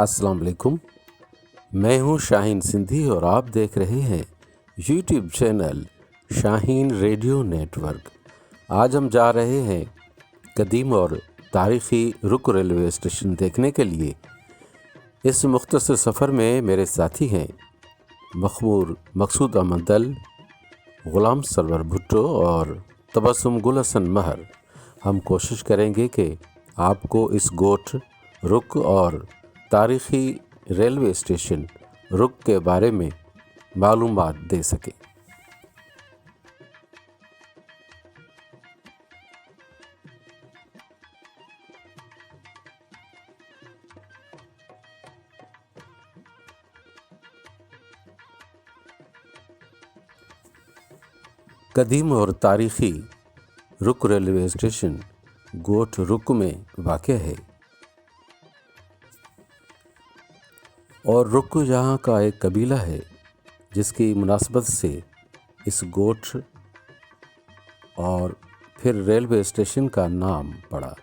السلام علیکم، میں ہوں شاہین سندھی اور آپ دیکھ رہے ہیں یوٹیوب چینل شاہین ریڈیو نیٹ ورک۔ آج ہم جا رہے ہیں قدیم اور تاریخی رک ریلوے اسٹیشن دیکھنے کے لیے۔ اس مختصر سفر میں میرے ساتھی ہیں مخمور مقصود احمد دل، غلام سرور بھٹو اور تبسم گل حسن مہر۔ ہم کوشش کریں گے کہ آپ کو اس گوٹھ، رک اور تاریخی ریلوے اسٹیشن رک کے بارے میں معلومات دے سکیں۔ قدیم اور تاریخی رک ریلوے اسٹیشن گوٹھ رک میں واقع ہے، اور رک یہاں کا ایک قبیلہ ہے جس کی مناسبت سے اس گوٹھ اور پھر ریلوے اسٹیشن کا نام پڑا۔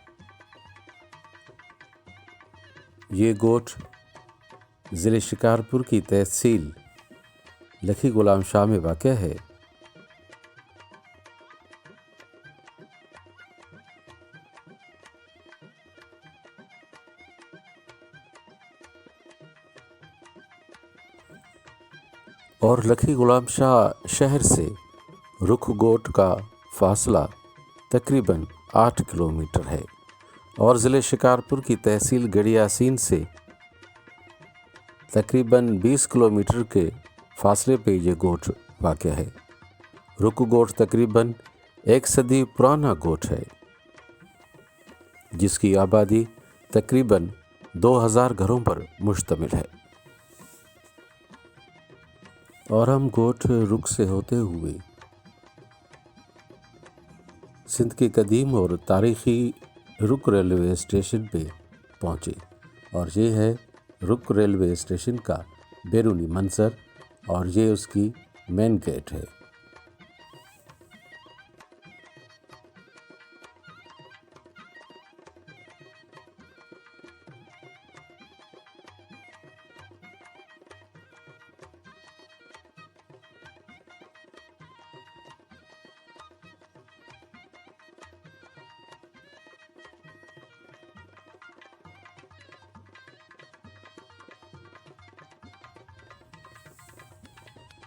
یہ گوٹھ ضلع شکارپور کی تحصیل لکھی غلام شاہ میں واقع ہے۔ اور لکھی غلام شاہ شہر سے رک گوٹھ کا فاصلہ تقریباً 8 کلومیٹر ہے، اور ضلع شکارپور کی تحصیل گڑھی یاسین سے تقریباً 20 کلومیٹر کے فاصلے پہ یہ گوٹھ واقع ہے۔ رک گوٹھ تقریباً 1 صدی پرانا گوٹھ ہے، جس کی آبادی تقریباً 2000 گھروں پر مشتمل ہے۔ اور ہم گوٹھ رک سے ہوتے ہوئے سندھ کے قدیم اور تاریخی رک ریلوے اسٹیشن پہ پہنچے، اور یہ ہے رک ریلوے اسٹیشن کا بیرونی منظر، اور یہ اس کی مین گیٹ ہے۔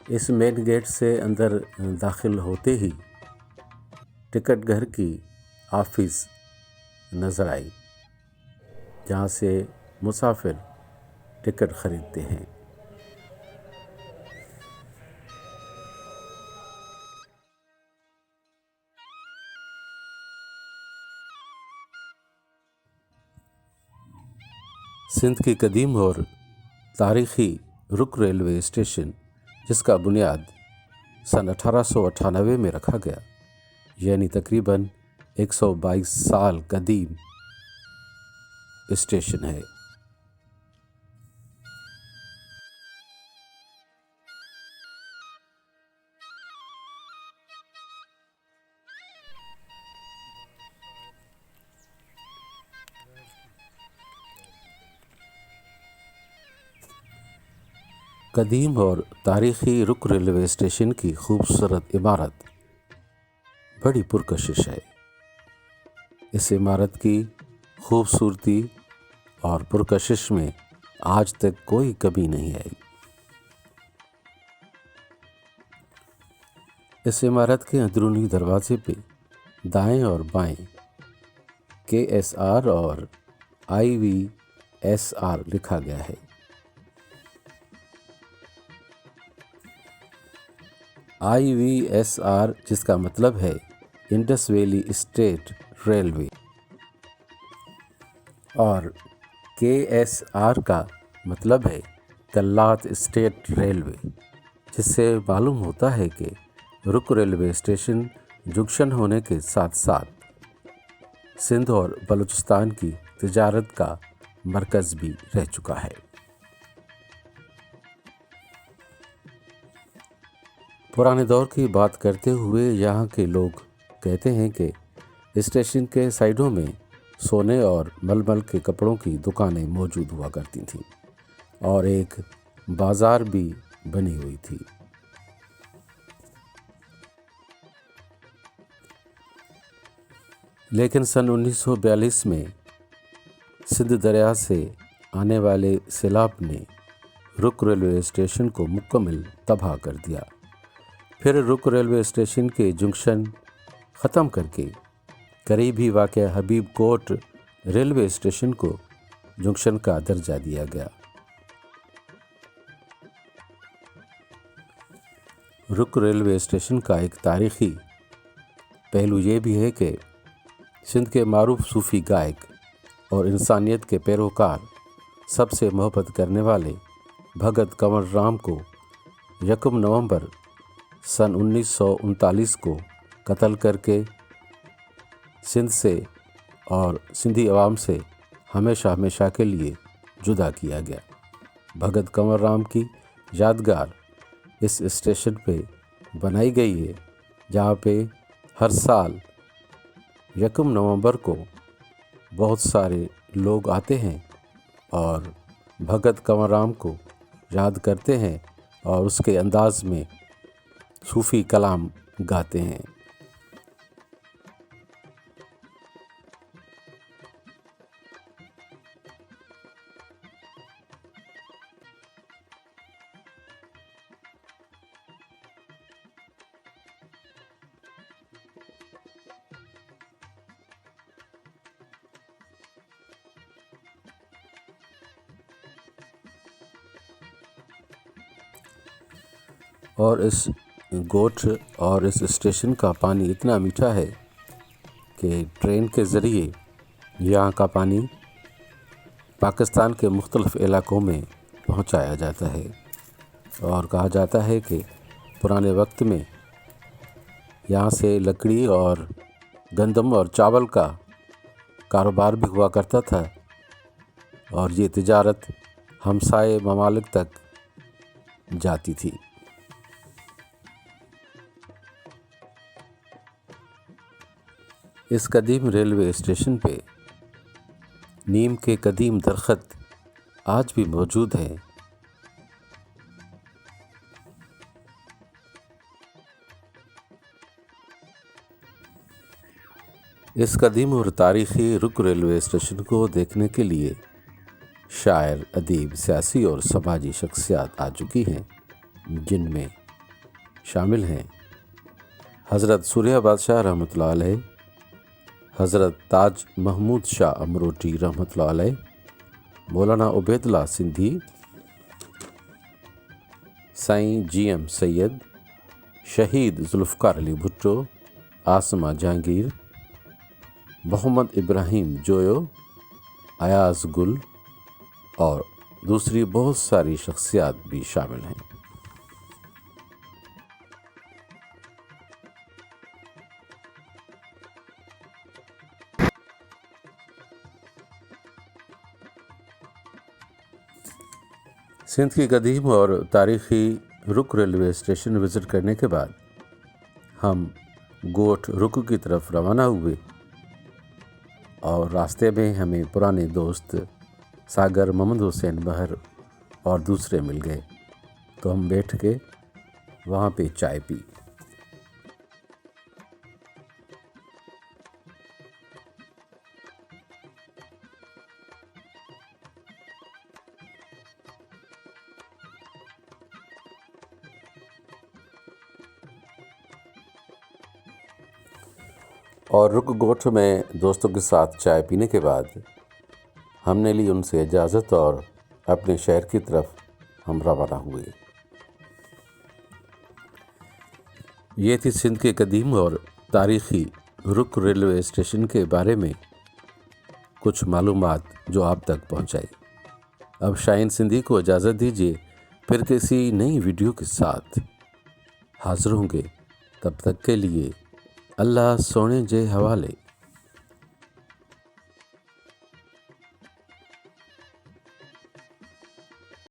اس مین گیٹ سے اندر داخل ہوتے ہی ٹکٹ گھر کی آفس نظر آئی، جہاں سے مسافر ٹکٹ خریدتے ہیں۔ سندھ کی قدیم اور تاریخی رک ریلوے اسٹیشن، جس کا بنیاد سن 1898 میں رکھا گیا، یعنی تقریباً 122 سال قدیم اسٹیشن ہے۔ قدیم اور تاریخی رک ریلوے اسٹیشن کی خوبصورت عمارت بڑی پرکشش ہے۔ اس عمارت کی خوبصورتی اور پرکشش میں آج تک کوئی کمی نہیں آئی۔ اس عمارت کے اندرونی دروازے پہ دائیں اور بائیں KSR اور IVSR لکھا گیا ہے۔ IVSR جس کا مطلب ہے انڈس ویلی اسٹیٹ ریلوے، اور KSR کا مطلب ہے کلات اسٹیٹ ریلوے، جس سے معلوم ہوتا ہے کہ رک ریلوے اسٹیشن جنکشن ہونے کے ساتھ ساتھ سندھ اور بلوچستان کی تجارت کا مرکز بھی رہ چکا ہے۔ پرانے دور کی بات کرتے ہوئے یہاں کے لوگ کہتے ہیں کہ اسٹیشن کے سائڈوں میں سونے اور ململ کے کپڑوں کی دکانیں موجود ہوا کرتی تھیں۔ اور ایک بازار بھی بنی ہوئی تھی۔ لیکن سن 1942 میں سندھ دریا سے آنے والے سیلاب نے رک ریلوے اسٹیشن کو مکمل تباہ کر دیا۔ پھر رک ریلوے اسٹیشن کے جنکشن ختم کر کے قریب ہی واقع حبیب کوٹ ریلوے اسٹیشن کو جنکشن کا درجہ دیا گیا۔ رک ریلوے اسٹیشن کا ایک تاریخی پہلو یہ بھی ہے کہ سندھ کے معروف صوفی گائک اور انسانیت کے پیروکار سب سے محبت کرنے والے بھگت کنور رام کو 1 نومبر سن 1939 کو قتل کر کے سندھ سے اور سندھی عوام سے ہمیشہ ہمیشہ کے لیے جدا کیا گیا۔ بھگت کنور رام کی یادگار اس اسٹیشن پہ بنائی گئی ہے، جہاں پہ ہر سال 1 نومبر کو بہت سارے لوگ آتے ہیں اور بھگت کنور رام کو یاد کرتے ہیں اور اس کے انداز میں صوفی کلام گاتے ہیں۔ اور اس گوٹھ اور اس اسٹیشن کا پانی اتنا میٹھا ہے کہ ٹرین کے ذریعے یہاں کا پانی پاکستان کے مختلف علاقوں میں پہنچایا جاتا ہے، اور کہا جاتا ہے کہ پرانے وقت میں یہاں سے لکڑی اور گندم اور چاول کا کاروبار بھی ہوا کرتا تھا، اور یہ تجارت ہمسائے ممالک تک جاتی تھی۔ اس قدیم ریلوے اسٹیشن پہ نیم کے قدیم درخت آج بھی موجود ہیں۔ اس قدیم اور تاریخی رک ریلوے اسٹیشن کو دیکھنے کے لیے شاعر، ادیب، سیاسی اور سماجی شخصیات آ چکی ہیں، جن میں شامل ہیں حضرت سوریہ بادشاہ رحمۃ اللہ علیہ، حضرت تاج محمود شاہ امروٹی رحمۃ اللہ علیہ، مولانا عبید اللہ سندھی، سائیں جی ایم سید، شہید ذوالفقار علی بھٹو، آسمہ جہانگیر، محمد ابراہیم جویو، ایاز گل اور دوسری بہت ساری شخصیات بھی شامل ہیں۔ سندھ کی قدیم اور تاریخی رک ریلوے اسٹیشن وزٹ کرنے کے بعد ہم گوٹھ رک کی طرف روانہ ہوئے، اور راستے میں ہمیں پرانے دوست ساگر محمد حسین بہر اور دوسرے مل گئے، تو ہم بیٹھ کے وہاں پہ چائے پی۔ اور رک گوٹھ میں دوستوں کے ساتھ چائے پینے کے بعد ہم نے لی ان سے اجازت اور اپنے شہر کی طرف ہم روانہ ہوئے۔ یہ تھی سندھ کے قدیم اور تاریخی رک ریلوے اسٹیشن کے بارے میں کچھ معلومات جو آپ تک پہنچائی۔ اب شاہین سندھی کو اجازت دیجیے، پھر کسی نئی ویڈیو کے ساتھ حاضر ہوں گے۔ تب تک کے لیے اللہ سونے جے حوالے۔